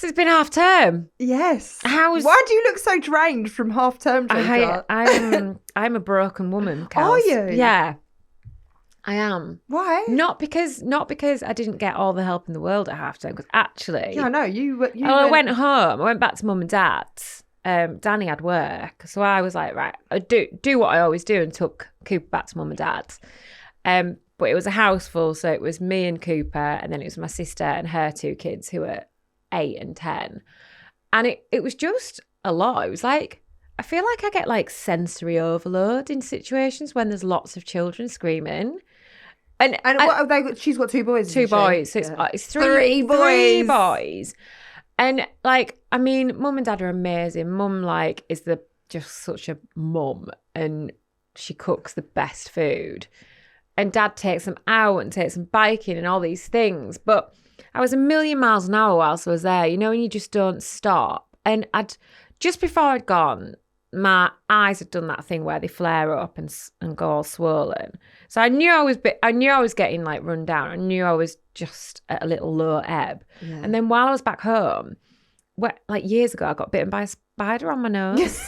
Has it been half term? Yes. Why do you look so drained from half term, Georgia? I'm a broken woman, Kels. Are you? Yeah. I am. Why? Not because I didn't get all the help in the world at half term, because actually... Yeah, I know. I went home. I went back to mum and dad's. Danny had work. So I was like, right, I do what I always do, and took Cooper back to mum and dad's. But it was a house full, so it was me and Cooper, and then it was my sister and her 2 kids who were 8 and 10. And it was just a lot. It was like, I feel like I get like sensory overload in situations when there's lots of children screaming. And what have they got? She's got 2 boys. 2 boys. So it's 3 boys. 3 boys. And like, I mean, mum and dad are amazing. Mum like is just such a mum, and she cooks the best food. And dad takes them out and takes them biking and all these things. But I was a million miles an hour whilst I was there, you know, and you just don't stop. And just before I'd gone, my eyes had done that thing where they flare up and go all swollen. So I knew I was getting like run down. I knew I was just at a little low ebb. Yeah. And then while I was back home, like years ago, I got bitten by a spider on my nose.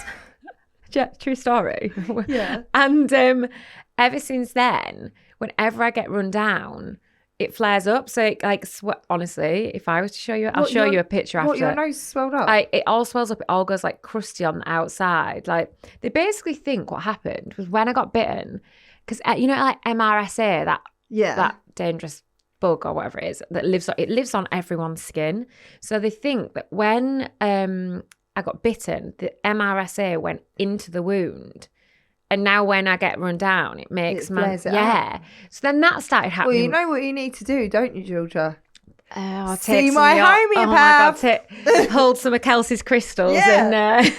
True story. Yeah. And ever since then, whenever I get run down, it flares up. So honestly, if I was to show you, I'll show you a picture after. Your nose swelled up? It all swells up. It all goes like crusty on the outside. Like they basically think what happened was when I got bitten, because you know, like MRSA, that dangerous bug or whatever it is that lives on everyone's skin. So they think that when I got bitten, the MRSA went into the wound. And now when I get run down, it makes So then that started happening. Well, you know what you need to do, don't you, Georgia? See my homeopath. Hold some of Kelsey's crystals and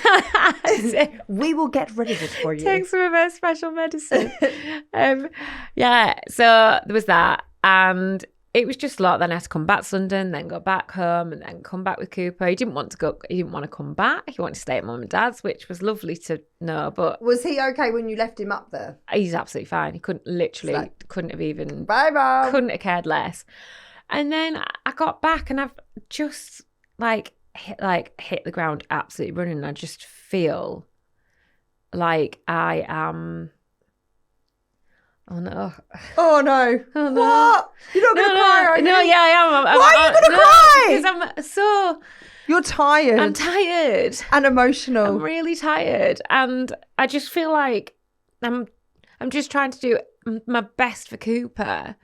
we will get rid of it for you. Take some of her special medicine. So there was that, and it was just a lot. Then I had to come back to London, then go back home, and then come back with Cooper. He didn't want to go. He didn't want to come back. He wanted to stay at mum and dad's, which was lovely to know. But was he okay when you left him up there? He's absolutely fine. He couldn't have even. Bye, Mum. Couldn't have cared less. And then I got back, and I've just hit the ground absolutely running. And I just feel like I am. Oh no! Oh no! Oh no! What? You're not going to cry, are you? No, yeah, I am. Why are you going to cry? Because You're tired. I'm tired and emotional. I'm really tired, and I just feel like I'm just trying to do my best for Cooper,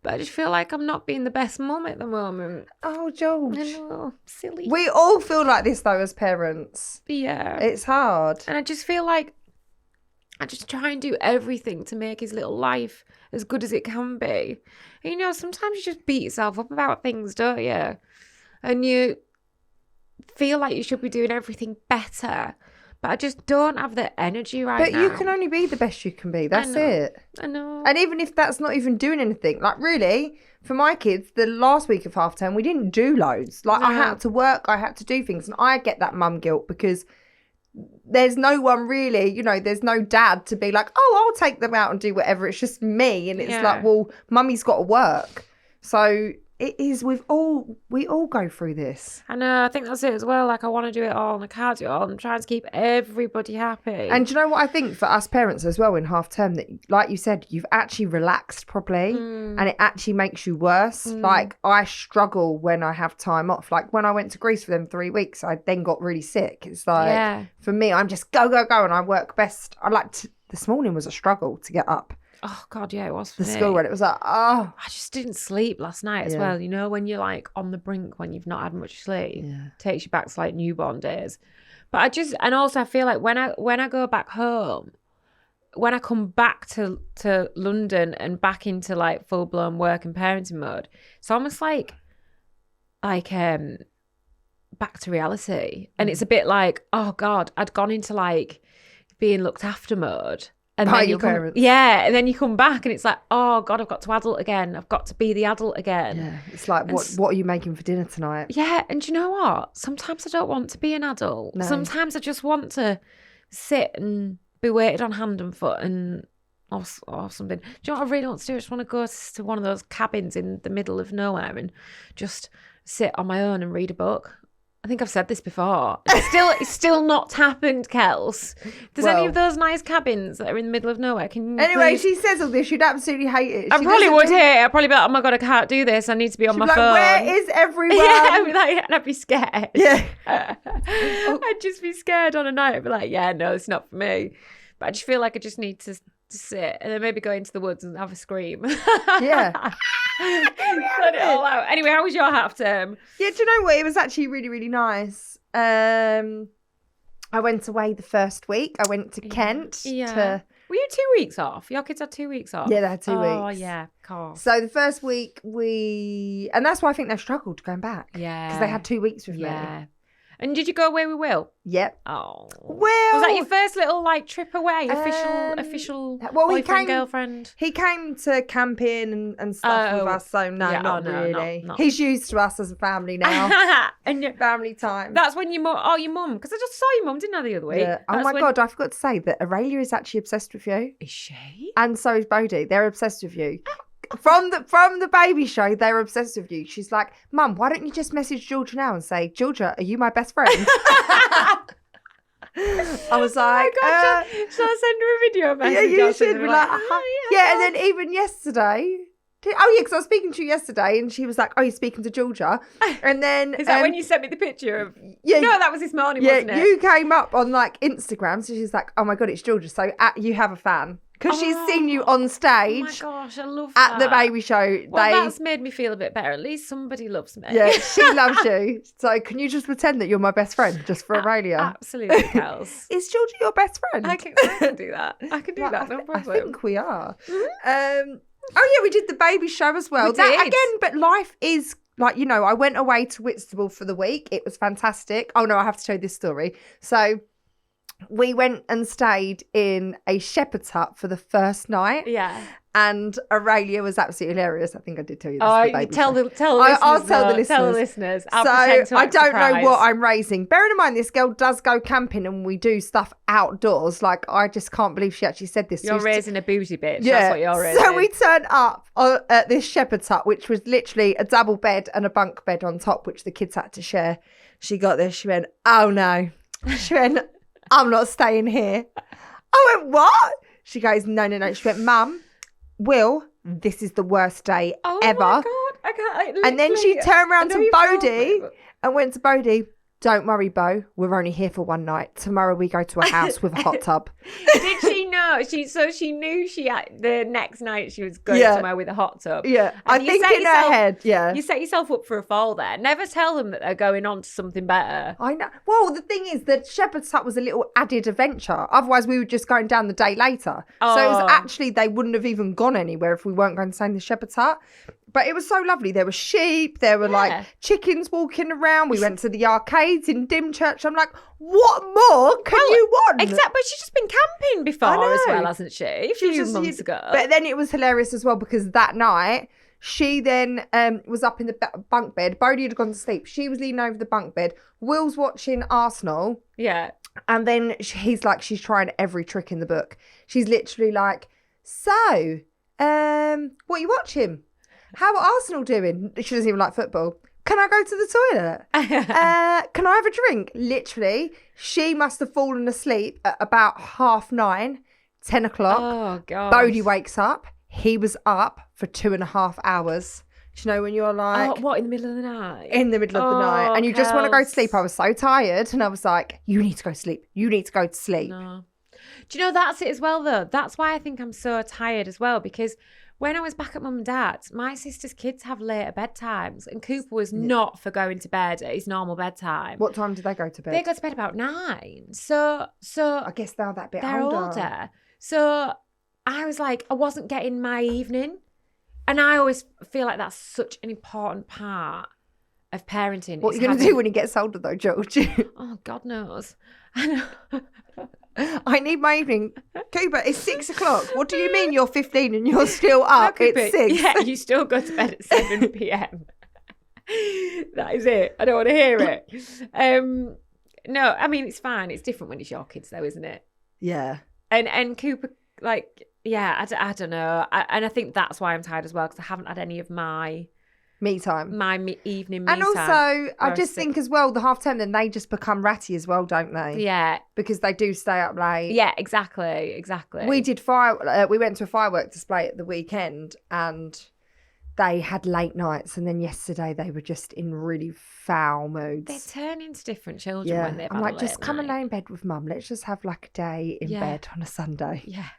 but I just feel like I'm not being the best mum at the moment. Oh, George! I know, silly. We all feel like this though as parents. Yeah, it's hard, and I just feel like I just try and do everything to make his little life as good as it can be. And, you know, sometimes you just beat yourself up about things, don't you? And you feel like you should be doing everything better. But I just don't have the energy now. But you can only be the best you can be. That's it. I know. And even if that's not even doing anything, like really, for my kids, the last week of half term, we didn't do loads. Like I had to work, I had to do things. And I get that mum guilt because there's no one really, you know, there's no dad to be like, oh, I'll take them out and do whatever. It's just me. And it's like, well, mummy's got to work. So it is, we all go through this. I know, I think that's it as well. Like I want to do it all and I can't do it all. I'm trying to keep everybody happy. And do you know what I think for us parents as well in half term, that like you said, you've actually relaxed properly and it actually makes you worse. Like I struggle when I have time off. Like when I went to Greece for them 3 weeks, I then got really sick. It's like, for me, I'm just go, and I work best. This morning was a struggle to get up. Oh, God, yeah, it was for me. The school run, it was like, oh. I just didn't sleep last night as well. You know, when you're like on the brink, when you've not had much sleep, takes you back to like newborn days. But and also I feel like when I go back home, when I come back to London and back into like full blown work and parenting mode, it's almost like back to reality. And it's a bit like, oh God, I'd gone into like being looked after mode. And by then your parents. Yeah, and then you come back and it's like, oh God, I've got to adult again. I've got to be the adult again. Yeah, it's like, what are you making for dinner tonight? Yeah, and do you know what? Sometimes I don't want to be an adult. No. Sometimes I just want to sit and be waited on hand and foot or something. Do you know what I really want to do? I just want to go to one of those cabins in the middle of nowhere and just sit on my own and read a book. I think I've said this before. It's still not happened, Kels. There's any of those nice cabins that are in the middle of nowhere. Anyway, she says all this. You'd absolutely hate it. I probably would hate it. I'd probably be like, oh my God, I can't do this. I need to be on my phone. Where is everyone? Yeah, I'd be like, and I'd be scared. Yeah. I'd just be scared on a night. I'd be like, yeah, no, it's not for me. But I just feel like I just need to sit and then maybe go into the woods and have a scream. Yeah. Let it all out. Anyway, how was your half term? Yeah, do you know what? It was actually really, really nice. I went away the first week. I went to Kent. Yeah. Were you 2 weeks off? Your kids had 2 weeks off? Yeah, they had 2 weeks. Oh, yeah, of course. So the first week and that's why I think they've struggled going back. Yeah. Because they had 2 weeks with me. Yeah. And did you go away with Will? Yep. Oh. Well, was that your first little trip away? Official boyfriend, girlfriend? He came to camping and stuff with us, so not really. Not. He's used to us as a family now. And family time. That's when your mum, because I just saw your mum, didn't I, the other week? Yeah. Oh my God, I forgot to say that Aurelia is actually obsessed with you. Is she? And so is Bodhi. They're obsessed with you. From the baby show, they're obsessed with you. She's like, Mum, why don't you just message Georgia now and say, Georgia, are you my best friend? I was like, oh my God, shall I send her a video message? Yeah, you should be like, yeah. And then even yesterday, because I was speaking to you yesterday, and she was like, oh, you're speaking to Georgia. And then is that when you sent me the picture of? Yeah, no, that was this morning, wasn't it? Yeah, you came up on like Instagram, so she's like, oh my God, it's Georgia. So you have a fan. Because she's seen you on stage. Oh my gosh, I love that. At the baby show. Well, that's made me feel a bit better. At least somebody loves me. Yeah, she loves you. So can you just pretend that you're my best friend just for Aurelia? Absolutely, Kels. Is Georgia your best friend? I can do that. I can do that, no problem. I think we are. Oh yeah, we did the baby show as well. We did. Again, but life is like, I went away to Whitstable for the week. It was fantastic. Oh no, I have to tell you this story. So we went and stayed in a shepherd's hut for the first night. Yeah. And Aurelia was absolutely hilarious. I think I did tell you this. Tell the listeners. I'll tell the listeners. Tell the listeners. So I don't know what I'm raising. Bearing in mind, this girl does go camping and we do stuff outdoors. Like, I just can't believe she actually said this. You're raising a bougie bitch. Yeah. That's what you're raising. So we turned up at this shepherd's hut, which was literally a double bed and a bunk bed on top, which the kids had to share. She got this. She went, oh no. She went, I'm not staying here. I went, what? She goes, no. She went, Mum, Will, this is the worst day ever. Oh my God, I can't. And then she turned around to Bodhi and went to Bodhi, don't worry, Bo, we're only here for one night. Tomorrow we go to a house with a hot tub. Did she know? She knew the next night she was going somewhere with a hot tub. Yeah, And I think in her head, You set yourself up for a fall there. Never tell them that they're going on to something better. I know. Well, the thing is that shepherd's hut was a little added adventure. Otherwise, we were just going down the day later. So it was actually, they wouldn't have even gone anywhere if we weren't going to stay in the shepherd's hut. But it was so lovely. There were sheep. There were like chickens walking around. We went to the arcades in Dymchurch. I'm like, what more can you want? Except, but she's just been camping before as well, hasn't she? A few months ago. But then it was hilarious as well because that night she then was up in the bunk bed. Bodhi had gone to sleep. She was leaning over the bunk bed. Will's watching Arsenal. Yeah. And then he's like, she's trying every trick in the book. She's literally like, so, what are you watching? How are Arsenal doing? She doesn't even like football. Can I go to the toilet? Can I have a drink? Literally, she must have fallen asleep at about 9:30, 10 o'clock. Oh, God. Bodhi wakes up. He was up for 2.5 hours. Do you know when you're like... Oh, what, in the middle of the night? In the middle of the night. And you just want to go to sleep. I was so tired. And I was like, you need to go to sleep. You need to go to sleep. No. Do you know, that's it as well, though. That's why I think I'm so tired as well, because... When I was back at mum and dad's, my sister's kids have later bedtimes, and Cooper was not for going to bed at his normal bedtime. What time did they go to bed? They go to bed about 9. So I guess they're that bit older. So I was like, I wasn't getting my evening, and I always feel like that's such an important part of parenting. What are you going to do when he gets older, though, George? Oh, God knows. I know. I need my evening. Cooper, it's 6 o'clock. What do you mean you're 15 and you're still up? It's 6. Yeah, you still go to bed at 7 p.m. That is it. I don't want to hear it. No, I mean, it's fine. It's different when it's your kids, though, isn't it? Yeah. And Cooper, like, yeah, I don't know. And I think that's why I'm tired as well, because I haven't had any of my Me time. Evening me and time. also, I just think as well, the half term, then they just become ratty as well, don't they? Yeah. Because they do stay up late. Yeah, exactly. We did we went to a firework display at the weekend, and they had late nights, and then yesterday they were just in really foul moods. They turn into different children when they've I'm had like, a just late come and night. lay in bed with mum. Let's just have like a day in bed on a Sunday. Yeah.